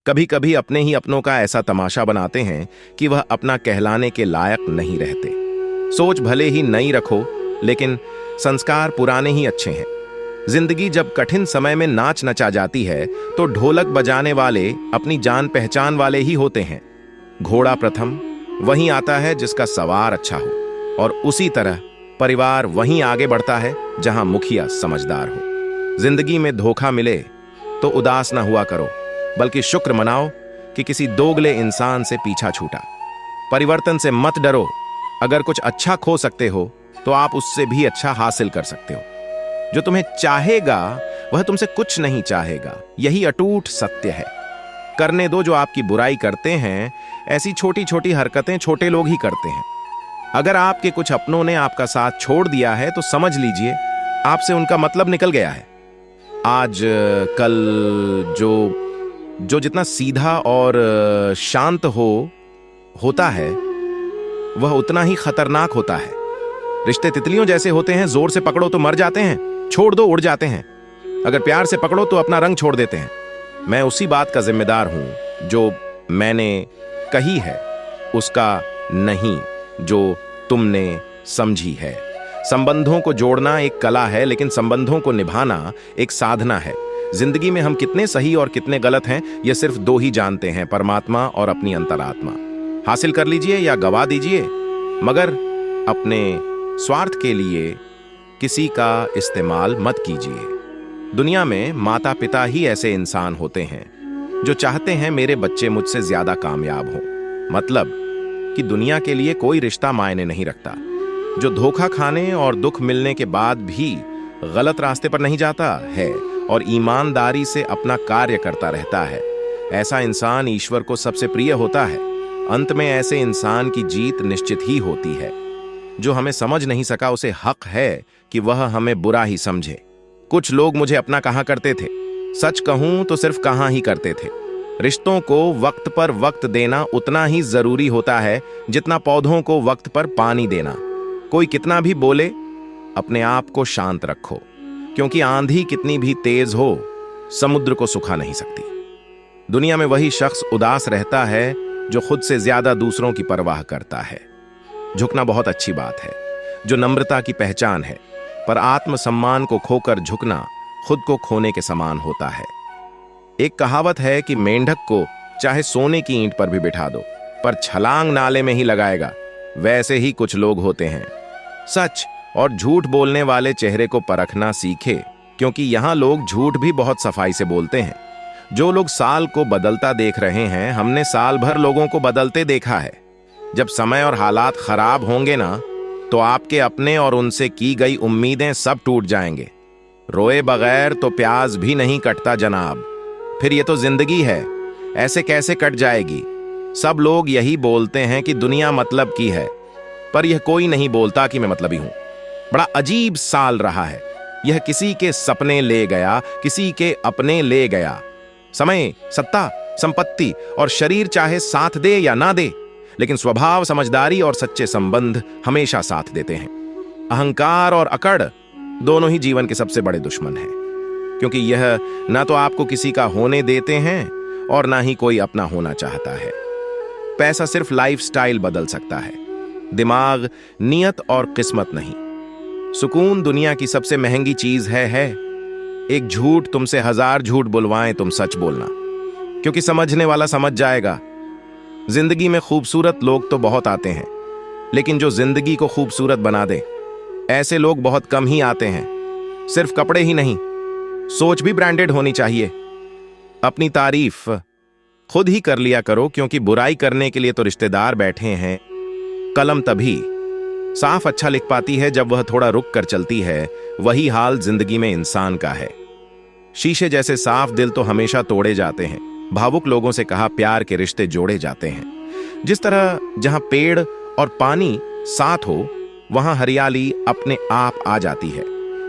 कभी कभी अपने ही अपनों का ऐसा तमाशा बनाते हैं कि वह अपना कहलाने के लायक नहीं रहते। सोच भले ही नई रखो, लेकिन संस्कार पुराने ही अच्छे हैं। जिंदगी जब कठिन समय में नाच नचा जाती है तो ढोलक बजाने वाले अपनी जान पहचान वाले ही होते हैं। घोड़ा प्रथम वहीं आता है जिसका सवार अच्छा हो, और उसी तरह परिवार वहीं आगे बढ़ता है जहां मुखिया समझदार हो। जिंदगी में धोखा मिले तो उदास ना हुआ करो, बल्कि शुक्र मनाओ कि किसी दोगले इंसान से पीछा छूटा। परिवर्तन से मत डरो, अगर कुछ अच्छा खो सकते हो तो आप उससे भी अच्छा हासिल कर सकते हो। जो तुम्हें चाहेगा वह तुमसे कुछ नहीं चाहेगा, यही अटूट सत्य है। करने दो जो आपकी बुराई करते हैं। ऐसी छोटी छोटी हरकतें छोटे लोग ही करते हैं। अगर आपके कुछ अपनों ने आपका साथ छोड़ दिया है तो समझ लीजिए आपसे उनका मतलब निकल गया है। आज कल जो जितना सीधा और शांत होता है वह उतना ही खतरनाक होता है। रिश्ते तितलियों जैसे होते हैं, जोर से पकड़ो तो मर जाते हैं, छोड़ दो उड़ जाते हैं। अगर प्यार से पकड़ो तो अपना रंग छोड़ देते हैं। मैं उसी बात का जिम्मेदार हूं जो मैंने कही है, उसका नहीं जो तुमने समझी है। संबंधों को जोड़ना एक कला है, लेकिन संबंधों को निभाना एक साधना है। जिंदगी में हम कितने सही और कितने गलत हैं, यह सिर्फ दो ही जानते हैं, परमात्मा और अपनी अंतरात्मा। हासिल कर लीजिए या गवा दीजिए, मगर अपने स्वार्थ के लिए किसी का इस्तेमाल मत कीजिए। दुनिया में माता पिता ही ऐसे इंसान होते हैं जो चाहते हैं मेरे बच्चे मुझसे ज्यादा कामयाब हों। मतलब कि दुनिया के लिए कोई रिश्ता मायने नहीं रखता। जो धोखा खाने और दुख मिलने के बाद भी गलत रास्ते पर नहीं जाता है और ईमानदारी से अपना कार्य करता रहता है, ऐसा इंसान ईश्वर को सबसे प्रिय होता है। अंत में ऐसे इंसान की जीत निश्चित ही होती है। जो हमें समझ नहीं सका उसे हक है कि वह हमें बुरा ही समझे। कुछ लोग मुझे अपना कहा करते थे, सच कहूं तो सिर्फ कहा ही करते थे। रिश्तों को वक्त पर वक्त देना उतना ही जरूरी होता है जितना पौधों को वक्त पर पानी देना। कोई कितना भी बोले, अपने आप को शांत रखो, क्योंकि आंधी कितनी भी तेज हो समुद्र को सुखा नहीं सकती। दुनिया में वही शख्स उदास रहता है जो खुद से ज्यादा दूसरों की परवाह करता है। झुकना बहुत अच्छी बात है, जो नम्रता की पहचान है, पर आत्मसम्मान को खोकर झुकना खुद को खोने के समान होता है। एक कहावत है कि मेंढक को चाहे सोने की ईंट पर भी बिठा दो, पर छलांग नाले में ही लगाएगा। वैसे ही कुछ लोग होते हैं। सच और झूठ बोलने वाले चेहरे को परखना सीखे, क्योंकि यहां लोग झूठ भी बहुत सफाई से बोलते हैं। जो लोग साल को बदलता देख रहे हैं, हमने साल भर लोगों को बदलते देखा है। जब समय और हालात खराब होंगे ना, तो आपके अपने और उनसे की गई उम्मीदें सब टूट जाएंगे। रोए बगैर तो प्याज भी नहीं कटता जनाब। फिर ये तो जिंदगी है, ऐसे कैसे कट जाएगी। सब लोग यही बोलते हैं कि दुनिया मतलब की है, पर यह कोई नहीं बोलता कि मैं मतलबी हूं। बड़ा अजीब साल रहा है। यह किसी के सपने ले गया, किसी के अपने ले गया। समय, सत्ता, संपत्ति और शरीर चाहे साथ दे या ना दे, लेकिन स्वभाव, समझदारी और सच्चे संबंध हमेशा साथ देते हैं। अहंकार और अकड़ दोनों ही जीवन के सबसे बड़े दुश्मन हैं, क्योंकि यह ना तो आपको किसी का होने देते हैं और ना ही कोई अपना होना चाहता है। पैसा सिर्फ लाइफस्टाइल बदल सकता है, दिमाग, नियत और किस्मत नहीं। सुकून दुनिया की सबसे महंगी चीज है। एक झूठ तुमसे 1000 झूठ बुलवाएं, तुम सच बोलना, क्योंकि समझने वाला समझ जाएगा। जिंदगी में खूबसूरत लोग तो बहुत आते हैं, लेकिन जो जिंदगी को खूबसूरत बना दे, ऐसे लोग बहुत कम ही आते हैं। सिर्फ कपड़े ही नहीं, सोच भी ब्रांडेड होनी चाहिए। अपनी तारीफ खुद ही कर लिया करो, क्योंकि बुराई करने के लिए तो रिश्तेदार बैठे हैं। कलम तभी साफ अच्छा लिख पाती है जब वह थोड़ा रुक कर चलती है। वही हाल जिंदगी में इंसान का है। शीशे जैसे साफ दिल तो हमेशा तोड़े जाते हैं। भावुक लोगों से कहा प्यार के रिश्ते जोड़े जाते हैं। जिस तरह जहां पेड़ और पानी साथ हो, वहां हरियाली अपने आप आ जाती है।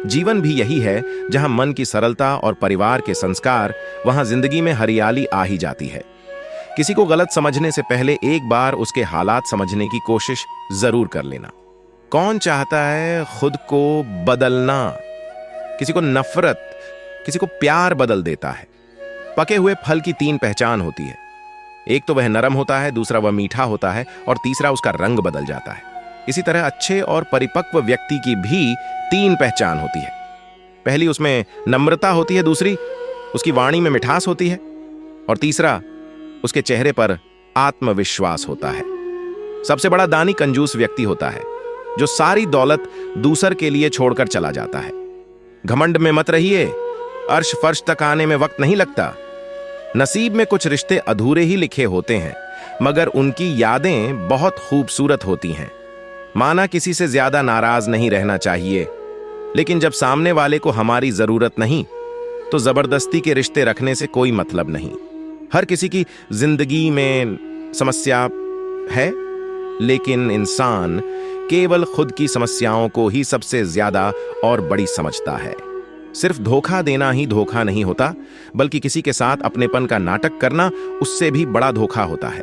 जीवन भी यही है, जहां मन की सरलता और परिवार के संस्कार, वहां जिंदगी में हरियाली आ ही जाती है। किसी को गलत समझने से पहले एक बार उसके हालात समझने की कोशिश जरूर कर लेना। कौन चाहता है खुद को बदलना? किसी को नफरत, किसी को प्यार बदल देता है। पके हुए फल की 3 पहचान होती है। एक तो वह नरम होता है, दूसरा वह मीठा होता है और तीसरा उसका रंग बदल जाता है। इसी तरह अच्छे और परिपक्व व्यक्ति की भी 3 पहचान होती है। पहली उसमें नम्रता होती है, दूसरी उसकी वाणी में मिठास होती है और तीसरा उसके चेहरे पर आत्मविश्वास होता है। सबसे बड़ा दानी कंजूस व्यक्ति होता है, जो सारी दौलत दूसर के लिए छोड़कर चला जाता है। घमंड में मत रहिए, अर्श फर्श तक आने में वक्त नहीं लगता। नसीब में कुछ रिश्ते अधूरे ही लिखे होते हैं, मगर उनकी यादें बहुत खूबसूरत होती हैं। माना किसी से ज्यादा नाराज नहीं रहना चाहिए, लेकिन जब सामने वाले को हमारी जरूरत नहीं तो जबरदस्ती के रिश्ते रखने से कोई मतलब नहीं। हर किसी की जिंदगी में समस्या है, लेकिन इंसान केवल खुद की समस्याओं को ही सबसे ज्यादा और बड़ी समझता है। सिर्फ धोखा देना ही धोखा नहीं होता, बल्कि किसी के साथ अपनेपन का नाटक करना उससे भी बड़ा धोखा होता है।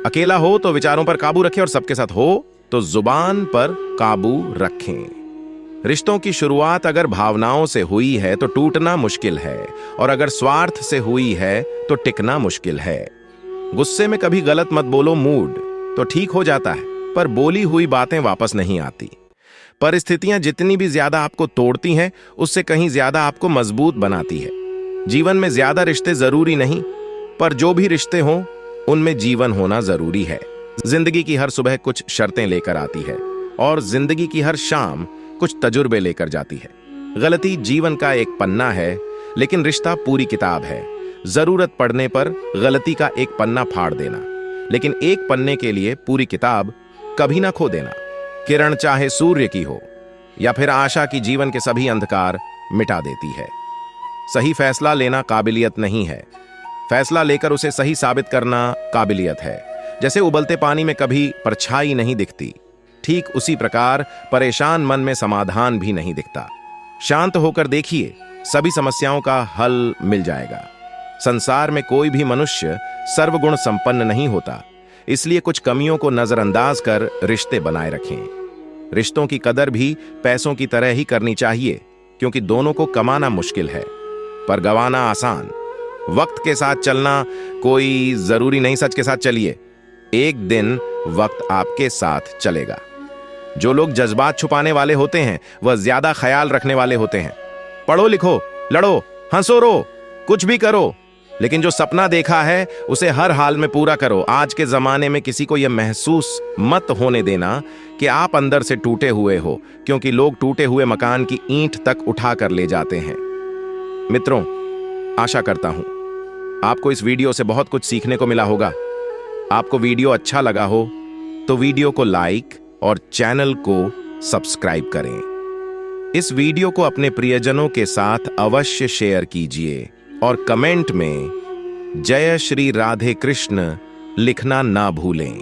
अकेला हो तो विचारों पर काबू रखें और सबके साथ हो तो जुबान पर काबू रखें। रिश्तों की शुरुआत अगर भावनाओं से हुई है तो टूटना मुश्किल है, और अगर स्वार्थ से हुई है तो टिकना मुश्किल है। गुस्से में कभी गलत मत बोलो, मूड तो ठीक हो जाता है, पर बोली हुई बातें वापस नहीं आती। परिस्थितियां जितनी भी ज्यादा आपको तोड़ती हैं, उससे कहीं ज्यादा आपको मजबूत बनाती है। जीवन में ज्यादा रिश्ते जरूरी नहीं, पर जो भी रिश्ते हों उनमें जीवन होना जरूरी है। जिंदगी की हर सुबह कुछ शर्तें लेकर आती है और जिंदगी की हर शाम कुछ तजुर्बे लेकर जाती है। गलती जीवन का एक पन्ना है, लेकिन रिश्ता पूरी किताब है। जरूरत पड़ने पर गलती का एक पन्ना फाड़ देना, लेकिन एक पन्ने के लिए पूरी किताब कभी ना खो देना। किरण चाहे सूर्य की हो या फिर आशा की जीवन के सभी अंधकार मिटा देती है। सही फैसला लेना काबिलियत नहीं है, फैसला लेकर उसे सही साबित करना काबिलियत है। जैसे उबलते पानी में कभी परछाई नहीं दिखती, ठीक उसी प्रकार परेशान मन में समाधान भी नहीं दिखता। शांत होकर देखिए, सभी समस्याओं का हल मिल जाएगा। संसार में कोई भी मनुष्य सर्वगुण संपन्न नहीं होता, इसलिए कुछ कमियों को नजरअंदाज कर रिश्ते बनाए रखें। रिश्तों की कदर भी पैसों की तरह ही करनी चाहिए, क्योंकि दोनों को कमाना मुश्किल है पर गंवाना आसान। वक्त के साथ चलना कोई जरूरी नहीं सच के साथ चलिए, एक दिन वक्त आपके साथ चलेगा। जो लोग जज्बात छुपाने वाले होते हैं वह ज्यादा ख्याल रखने वाले होते हैं। पढ़ो लिखो, लड़ो, हंसो रो, कुछ भी करो, लेकिन जो सपना देखा है उसे हर हाल में पूरा करो। आज के जमाने में किसी को यह महसूस मत होने देना कि आप अंदर से टूटे हुए हो, क्योंकि लोग टूटे हुए मकान की ईंट तक उठा कर ले जाते हैं। मित्रों, आशा करता हूं आपको इस वीडियो से बहुत कुछ सीखने को मिला होगा। आपको वीडियो अच्छा लगा हो तो वीडियो को लाइक और चैनल को सब्सक्राइब करें। इस वीडियो को अपने प्रियजनों के साथ अवश्य शेयर कीजिए और कमेंट में जय श्री राधे कृष्ण लिखना ना भूलें।